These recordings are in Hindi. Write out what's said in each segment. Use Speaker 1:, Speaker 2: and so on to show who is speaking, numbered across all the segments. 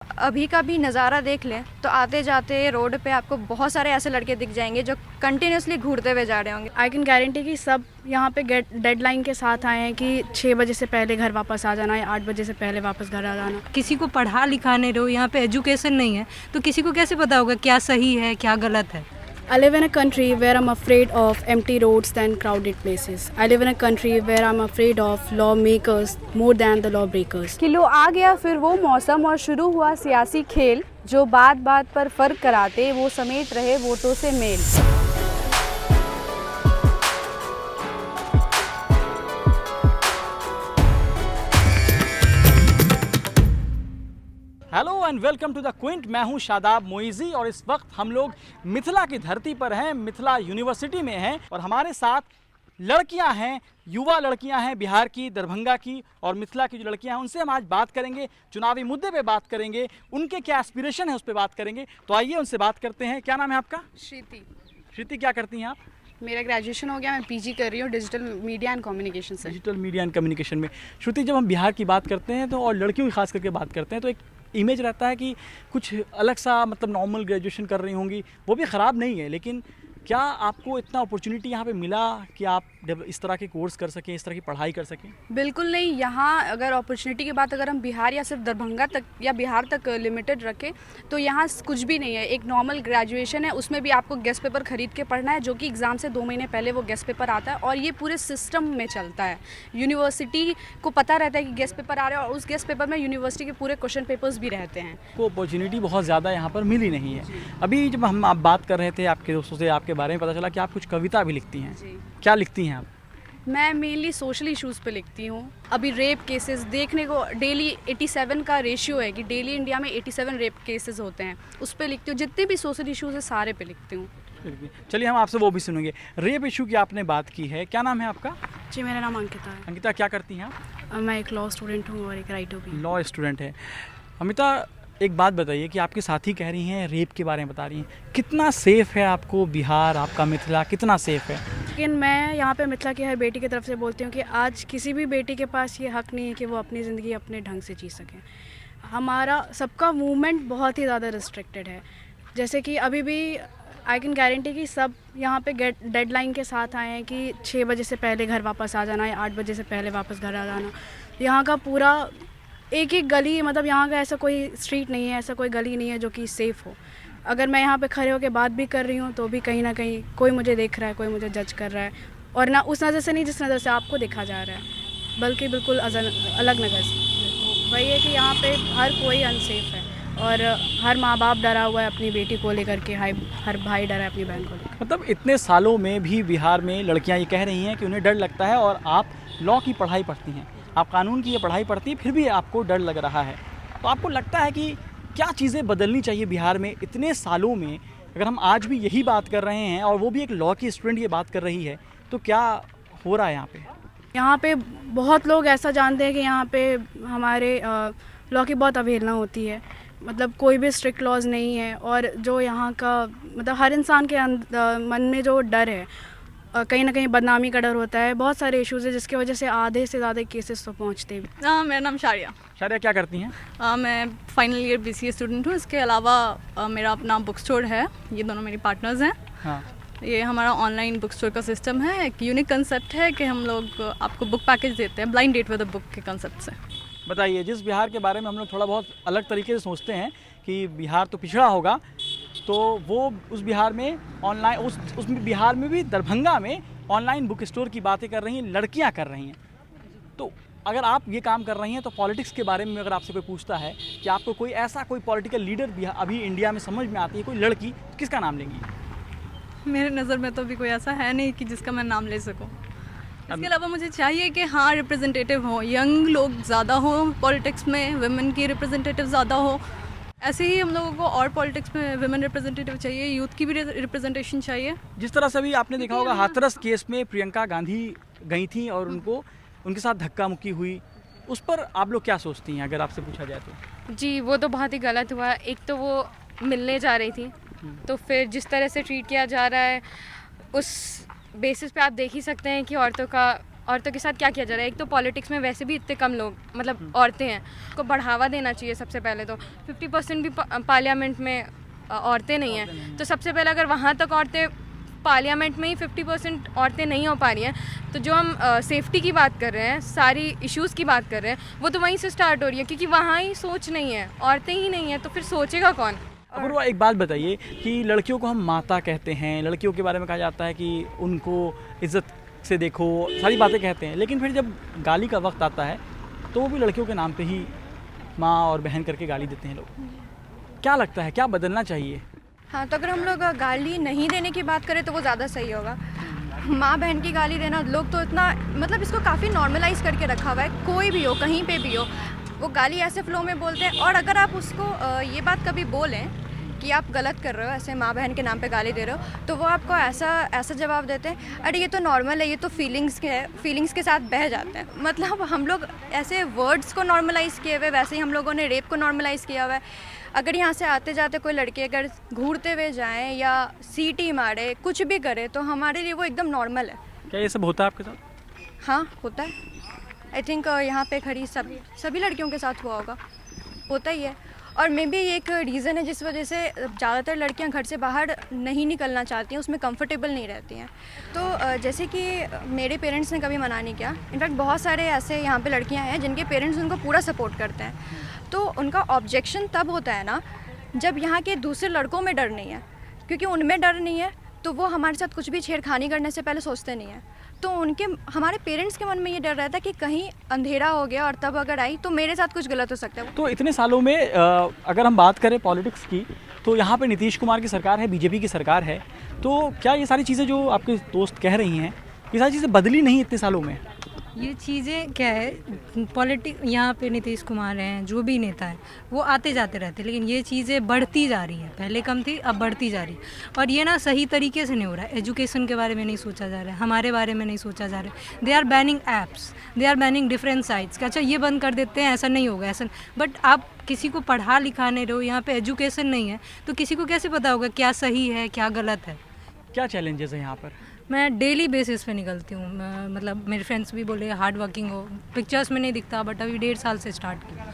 Speaker 1: अभी का भी नज़ारा देख लें तो आते जाते रोड पे आपको बहुत सारे ऐसे लड़के दिख जाएंगे जो कंटिन्यूसली घूरते हुए जा रहे होंगे।
Speaker 2: आई कैन गारंटी कि सब यहाँ पे डेडलाइन के साथ आए हैं कि 6 बजे से पहले घर वापस आ जाना या 8 बजे से पहले वापस घर आ जाना।
Speaker 3: किसी को पढ़ा लिखा नहीं रहो, यहाँ पे एजुकेशन नहीं है तो किसी को कैसे पता होगा क्या सही है क्या गलत है।
Speaker 2: I live in a country where I'm afraid of empty roads than crowded places. I live in a country where I'm afraid of lawmakers more than the lawbreakers.
Speaker 4: कि लो आ गया फिर वो मौसम और शुरू हुआ सियासी खेल, जो बात बात पर फर्क कराते वो समेट रहे वोटों से मेल।
Speaker 5: Hello and welcome to the Quint. मैं हूं शादाब मोइज़ी और इस वक्त हम लोग मिथिला की धरती पर हैं, मिथिला यूनिवर्सिटी में हैं और हमारे साथ लड़कियां हैं, युवा लड़कियां हैं बिहार की, दरभंगा की और मिथिला की जो लड़कियां हैं उनसे हम आज बात करेंगे, चुनावी मुद्दे पे बात करेंगे, उनके क्या एस्पिरेशन है उस पर बात करेंगे। तो आइए उनसे बात करते हैं। क्या नाम है आपका?
Speaker 2: श्रुति।
Speaker 5: श्रुति, क्या करती हैं आप?
Speaker 2: मेरा ग्रेजुएशन हो गया, मैं पीजी कर रही हूँ डिजिटल मीडिया एंड कम्युनिकेशन से।
Speaker 5: डिजिटल मीडिया एंड कम्युनिकेशन में। श्रुति, जब हम बिहार की बात करते हैं तो और लड़कियों की खास करके बात करते हैं तो एक इमेज रहता है कि कुछ अलग सा, मतलब नॉर्मल ग्रेजुएशन कर रही होंगी, वो भी ख़राब नहीं है, लेकिन क्या आपको इतना अपॉर्चुनिटी यहाँ पे मिला कि आप इस तरह के कोर्स कर सकें, इस तरह की पढ़ाई कर सकें?
Speaker 2: बिल्कुल नहीं। यहाँ अगर अपॉर्चुनिटी की बात अगर हम बिहार या सिर्फ दरभंगा तक या बिहार तक लिमिटेड रखें तो यहाँ कुछ भी नहीं है। एक नॉर्मल ग्रेजुएशन है, उसमें भी आपको गेस्ट पेपर खरीद के पढ़ना है, जो कि एग्ज़ाम से 2 महीने पहले वो गेस्ट पेपर आता है और ये पूरे सिस्टम में चलता है। यूनिवर्सिटी को पता रहता है कि गेस्ट पेपर आ रहा है और उस गेस्ट पेपर में यूनिवर्सिटी के पूरे क्वेश्चन पेपर्स भी रहते हैं।
Speaker 5: तो अपॉर्चुनिटी बहुत ज़्यादा यहाँ पर मिली नहीं है। अभी जब आप बात कर रहे थे आपके दोस्तों से, आपके बारे में पता चला कि आप कुछ कविता भी लिखती हैं। क्या लिखती हैं आप?
Speaker 2: मैं मेनली सोशल इश्यूज़ पे लिखती हूँ। अभी रेप केसेस देखने को डेली 87 का रेशियो है कि डेली इंडिया में 87 रेप केसेस होते हैं, उस पे लिखती हूँ। जितने भी सोशल इश्यूज़ है सारे पे लिखती हूँ।
Speaker 5: चलिए हम आपसे वो भी सुनेंगे। रेप इशू की आपने बात की है, क्या नाम है आपका?
Speaker 2: जी, मेरा नाम अंकिता है।
Speaker 5: अंकिता, क्या करती हैं आप?
Speaker 2: मैं एक लॉ स्टूडेंट हूँ और एक राइटर भी।
Speaker 5: लॉ स्टूडेंट है। अमिता, एक बात बताइए कि आपके साथी कह रही हैं रेप के बारे में बता रही हैं, कितना सेफ़ है आपको बिहार, आपका मिथिला कितना सेफ़ है?
Speaker 2: लेकिन मैं यहाँ पे मिथिला की हर बेटी की तरफ से बोलती हूँ कि आज किसी भी बेटी के पास ये हक़ नहीं है कि वो अपनी ज़िंदगी अपने ढंग से जी सकें। हमारा सबका मूवमेंट बहुत ही ज़्यादा रिस्ट्रिक्टेड है। जैसे कि अभी भी आई कैन गारंटी कि सब यहाँ पे डेडलाइन के साथ आए हैं कि 6 बजे से पहले घर वापस आ जाना या 8 बजे से पहले वापस घर आ जाना। यहाँ का पूरा एक एक गली, मतलब यहाँ का ऐसा कोई स्ट्रीट नहीं है, ऐसा कोई गली नहीं है जो कि सेफ़ हो। अगर मैं यहाँ पे खड़े होकर बात भी कर रही हूँ तो भी कहीं ना कहीं कोई मुझे देख रहा है, कोई मुझे जज कर रहा है, और ना उस नज़र से नहीं जिस नज़र से आपको देखा जा रहा है, बल्कि बिल्कुल अलग नज़र से। वही है कि यहाँ पे हर कोई अनसेफ है और हर माँ बाप डरा हुआ है अपनी बेटी को लेकर के, हर भाई डरा है अपनी बहन को लेकर।
Speaker 5: मतलब इतने सालों में भी बिहार में लड़कियाँ ये कह रही हैं कि उन्हें डर लगता है, और आप लॉ की पढ़ाई पढ़ती हैं, आप कानून की ये पढ़ाई पढ़ती हैं, फिर भी आपको डर लग रहा है। तो आपको लगता है कि क्या चीज़ें बदलनी चाहिए बिहार में इतने सालों में? अगर हम आज भी यही बात कर रहे हैं और वो भी एक लॉ की स्टूडेंट ये बात कर रही है, तो क्या हो रहा है यहाँ पे?
Speaker 2: यहाँ पे बहुत लोग ऐसा जानते हैं कि यहाँ पे हमारे लॉ की बहुत अवहेलना होती है। मतलब कोई भी स्ट्रिक्ट लॉज नहीं है, और जो यहाँ का मतलब हर इंसान के मन में जो डर है, कहीं ना कहीं बदनामी का डर होता है। बहुत सारे इश्यूज़ है जिसकी वजह से आधे से ज़्यादा केसेस तो पहुँचते हैं।
Speaker 4: मेरा नाम शारिया।
Speaker 5: शारिया, क्या करती हैं?
Speaker 4: मैं फाइनल ईयर BCA स्टूडेंट हूँ। इसके अलावा मेरा अपना बुक स्टोर है, ये दोनों मेरी पार्टनर्स हैं।
Speaker 5: हाँ।
Speaker 4: ये हमारा ऑनलाइन बुक स्टोर का सिस्टम है। एक यूनिक कंसेप्ट है कि हम लोग आपको बुक पैकेज देते हैं blind date with a book के कंसेप्ट से।
Speaker 5: बताइए, जिस बिहार के बारे में हम लोग थोड़ा बहुत अलग तरीके से सोचते हैं कि बिहार तो पिछड़ा होगा, तो वो उस बिहार में ऑनलाइन उस बिहार में भी दरभंगा में ऑनलाइन बुक स्टोर की बातें कर रही हैं, लड़कियां कर रही हैं। तो अगर आप ये काम कर रही हैं तो पॉलिटिक्स के बारे में अगर आपसे कोई पूछता है कि आपको कोई ऐसा कोई पॉलिटिकल लीडर भी अभी इंडिया में समझ में आती है, कोई लड़की, तो किसका नाम लेंगी?
Speaker 4: मेरे नज़र में तो अभी कोई ऐसा है नहीं कि जिसका मैं नाम ले सकूं। इसके अलावा मुझे चाहिए कि हाँ, रिप्रेजेंटेटिव हो, यंग लोग ज़्यादा हो पॉलिटिक्स में, वुमेन की रिप्रेजेंटेटिव ज़्यादा हो। ऐसे ही हम लोगों को और पॉलिटिक्स में वुमेन रिप्रेजेंटेटिव चाहिए, यूथ की भी रिप्रेजेंटेशन चाहिए।
Speaker 5: जिस तरह से भी आपने देखा होगा हाथरस केस में प्रियंका गांधी गई थी और उनके साथ धक्का मुक्की हुई, उस पर आप लोग क्या सोचती हैं अगर आपसे पूछा जाए तो?
Speaker 1: जी, वो तो बहुत ही गलत हुआ। एक तो वो मिलने जा रही थी, तो फिर जिस तरह से ट्रीट किया जा रहा है उस बेसिस पे आप देख ही सकते हैं कि औरतों के साथ क्या किया जा रहा है। एक तो पॉलिटिक्स में वैसे भी इतने कम लोग मतलब औरतें हैं, को बढ़ावा देना चाहिए सबसे पहले तो। 50% भी पार्लियामेंट में औरतें नहीं हैं, तो सबसे पहले अगर वहाँ तक औरतें पार्लियामेंट में ही 50% औरतें नहीं हो पा रही हैं, तो जो हम सेफ्टी की बात कर रहे हैं, सारी इश्यूज़ की बात कर रहे हैं, वो तो वहीं से स्टार्ट हो रही है, क्योंकि वहाँ ही सोच नहीं है, औरतें ही नहीं हैं, तो फिर सोचेगा कौन।
Speaker 5: अपूर्वा, एक बात बताइए कि लड़कियों को हम माता कहते हैं, लड़कियों के बारे में कहा जाता है कि उनको इज्जत से देखो, सारी बातें कहते हैं, लेकिन फिर जब गाली का वक्त आता है तो वो भी लड़कियों के नाम पे ही माँ और बहन करके गाली देते हैं लोग। क्या लगता है, क्या बदलना चाहिए?
Speaker 1: हाँ, तो अगर हम लोग गाली नहीं देने की बात करें तो वो ज़्यादा सही होगा। माँ बहन की गाली देना, लोग तो इतना मतलब इसको काफ़ी नॉर्मलाइज करके रखा हुआ है, कोई भी हो कहीं पे भी हो वो गाली ऐसे फ्लो में बोलते हैं। और अगर आप उसको ये बात कभी बोलें कि आप गलत कर रहे हो, ऐसे माँ बहन के नाम पे गाली दे रहे हो, तो वो आपको ऐसा जवाब देते हैं, अरे ये तो नॉर्मल है, ये तो फीलिंग्स के साथ बह जाते हैं। मतलब हम लोग ऐसे वर्ड्स को नॉर्मलाइज़ किए हुए, वैसे ही हम लोगों ने रेप को नॉर्मलाइज़ किया हुआ है। अगर यहाँ से आते जाते कोई लड़के अगर घूरते हुए जाएं या सीटी मारे, कुछ भी करे, तो हमारे लिए वो एकदम नॉर्मल है।
Speaker 5: क्या ये सब होता है आपके साथ?
Speaker 1: हाँ, होता है। आई थिंक यहाँ पे खड़ी सभी लड़कियों के साथ हुआ होगा, होता ही है। और मे बी ये एक रीज़न है जिस वजह से ज़्यादातर लड़कियां घर से बाहर नहीं निकलना चाहती हैं, उसमें कंफर्टेबल नहीं रहती हैं। तो जैसे कि मेरे पेरेंट्स ने कभी मना नहीं किया, इनफैक्ट बहुत सारे ऐसे यहाँ पे लड़कियां हैं जिनके पेरेंट्स उनको पूरा सपोर्ट करते हैं। तो उनका ऑब्जेक्शन तब होता है ना जब यहाँ के दूसरे लड़कों में डर नहीं है, क्योंकि उनमें डर नहीं है तो वो हमारे साथ कुछ भी छेड़खानी करने से पहले सोचते नहीं हैं। तो हमारे पेरेंट्स के मन में ये डर रहता है कि कहीं अंधेरा हो गया और तब अगर आई तो मेरे साथ कुछ गलत हो सकता है।
Speaker 5: तो इतने सालों में अगर हम बात करें पॉलिटिक्स की, तो यहाँ पे नीतीश कुमार की सरकार है, बीजेपी की सरकार है, तो क्या ये सारी चीज़ें जो आपके दोस्त कह रही हैं, ये सारी चीज़ें बदली नहीं इतने सालों में?
Speaker 3: ये चीज़ें क्या है, पॉलिटिक यहाँ पे नीतीश कुमार हैं, जो भी नेता है वो आते जाते रहते, लेकिन ये चीज़ें बढ़ती जा रही हैं, पहले कम थी अब बढ़ती जा रही है। और ये ना सही तरीके से नहीं हो रहा है। एजुकेशन के बारे में नहीं सोचा जा रहा है, हमारे बारे में नहीं सोचा जा रहा है। They are banning apps, they are banning different sites कि अच्छा ये बंद कर देते हैं, ऐसा नहीं होगा ऐसा। बट आप किसी को पढ़ा लिखा नहीं रहे हो, यहाँ पे एजुकेशन नहीं है, तो किसी को कैसे पता होगा क्या सही है क्या गलत है।
Speaker 5: क्या चैलेंजेस हैं यहाँ पर?
Speaker 3: मैं डेली बेसिस पे निकलती हूँ, मतलब मेरे फ्रेंड्स भी बोले हार्ड वर्किंग हो, पिक्चर्स में नहीं दिखता, बट अभी 1.5 साल से स्टार्ट किया।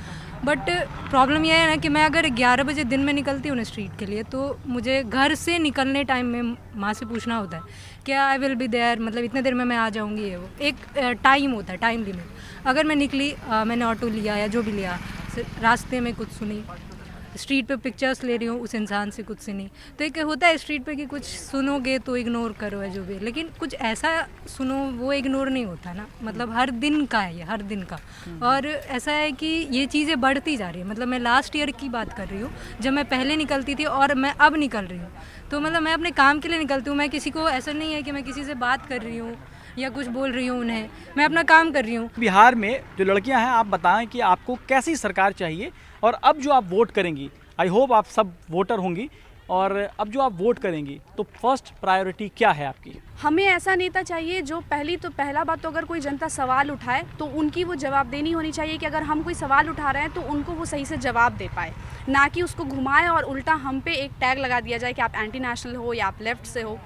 Speaker 3: बट प्रॉब्लम यह है ना कि मैं अगर 11 बजे दिन में निकलती हूँ ना स्ट्रीट के लिए, तो मुझे घर से निकलने टाइम में माँ से पूछना होता है क्या आई विल बी देयर, मतलब इतने देर में मैं आ जाऊँगी। ये वो एक टाइम होता है, टाइम लिमिट। अगर मैं निकली, मैंने ऑटो लिया या जो भी लिया, रास्ते में कुछ सुनी, स्ट्रीट पे पिक्चर्स ले रही हूँ, उस इंसान से कुछ सुनी, तो एक होता है स्ट्रीट पे कि कुछ सुनोगे तो इग्नोर करो है जो भी, लेकिन कुछ ऐसा सुनो वो इग्नोर नहीं होता ना। मतलब हर दिन का है ये, हर दिन का। और ऐसा है कि ये चीज़ें बढ़ती जा रही है। मतलब मैं लास्ट ईयर की बात कर रही हूँ, जब मैं पहले निकलती थी और मैं अब निकल रही हूँ, तो मतलब मैं अपने काम के लिए निकलती हूँ। मैं किसी को, ऐसा नहीं है कि मैं किसी से बात कर रही हूँ या कुछ बोल रही हूँ उन्हें, मैं अपना काम कर रही हूँ।
Speaker 5: बिहार में जो लड़कियां हैं, आप बताएं कि आपको कैसी सरकार चाहिए, और अब जो आप वोट करेंगी, आई होप आप सब वोटर होंगी, और अब जो आप वोट करेंगी तो फर्स्ट प्रायोरिटी क्या है आपकी?
Speaker 2: हमें ऐसा नेता चाहिए जो पहला बात तो अगर कोई जनता सवाल उठाए तो उनकी वो जवाब देनी होनी चाहिए कि अगर हम कोई सवाल उठा रहे हैं तो उनको वो सही से जवाब दे पाए, ना कि उसको घुमाए और उल्टा हम पे एक टैग लगा दिया जाए कि आप एंटी नेशनल हो या आप लेफ्ट से हो।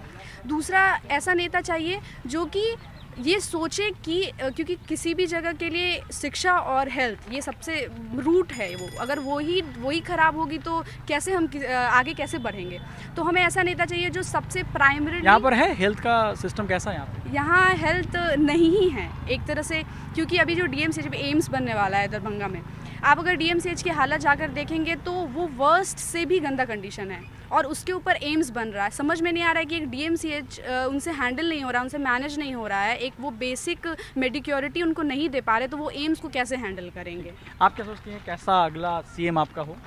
Speaker 2: दूसरा, ऐसा नेता चाहिए जो कि ये सोचे कि क्योंकि किसी भी जगह के लिए शिक्षा और हेल्थ ये सबसे रूट है, वो अगर वही ख़राब होगी तो कैसे हम आगे कैसे बढ़ेंगे। तो हमें ऐसा नेता चाहिए जो सबसे प्राइमरी।
Speaker 5: यहाँ पर है हेल्थ का सिस्टम कैसा है यहाँ पर?
Speaker 2: यहाँ हेल्थ नहीं ही है एक तरह से, क्योंकि अभी जो DMCH एम्स बनने वाला है दरभंगा में, आप अगर DMCH की हालत जाकर देखेंगे तो वो वर्स्ट से भी गंदा कंडीशन है, और उसके ऊपर एम्स बन रहा है। समझ में नहीं आ रहा है कि एक DMCH उनसे हैंडल नहीं हो रहा, उनसे मैनेज नहीं हो रहा है, एक वो बेसिक मेडिक्योरिटी उनको नहीं दे पा रहे, तो वो एम्स को कैसे हैंडल करेंगे? आप
Speaker 5: क्या सोचती हैं कैसा अगला CM आपका हो?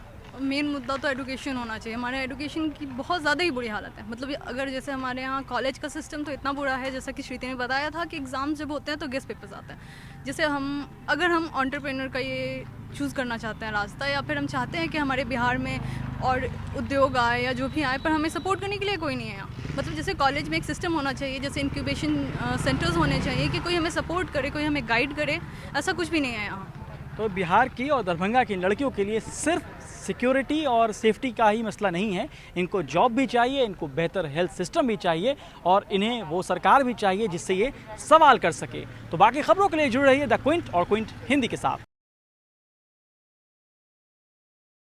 Speaker 4: मेन मुद्दा तो एजुकेशन होना चाहिए। हमारे एजुकेशन की बहुत ज़्यादा ही बुरी हालत है। मतलब अगर जैसे हमारे यहाँ कॉलेज का सिस्टम तो इतना बुरा है, जैसा कि श्रुति ने बताया था कि एग्ज़ाम्स जब होते हैं तो गेस्ट पेपर्स आते हैं। जैसे अगर हम एंटरप्रेन्योर का ये चूज़ करना चाहते हैं रास्ता, या फिर हम चाहते हैं कि हमारे बिहार में और उद्योग आए या जो भी आए, पर हमें सपोर्ट करने के लिए कोई नहीं है यहाँ। मतलब जैसे कॉलेज में एक सिस्टम होना चाहिए, जैसे इंक्यूबेशन सेंटर्स होने चाहिए कि कोई हमें सपोर्ट करे, कोई हमें गाइड करे, ऐसा कुछ भी नहीं है यहाँ।
Speaker 5: तो बिहार की और दरभंगा की लड़कियों के लिए सिर्फ सिक्योरिटी और सेफ्टी का ही मसला नहीं है, इनको जॉब भी चाहिए, इनको बेहतर हेल्थ सिस्टम भी चाहिए और इन्हें वो सरकार भी चाहिए जिससे ये सवाल कर सके। तो बाकी खबरों के लिए जुड़ रहिए द क्विंट और क्विंट हिंदी के साथ।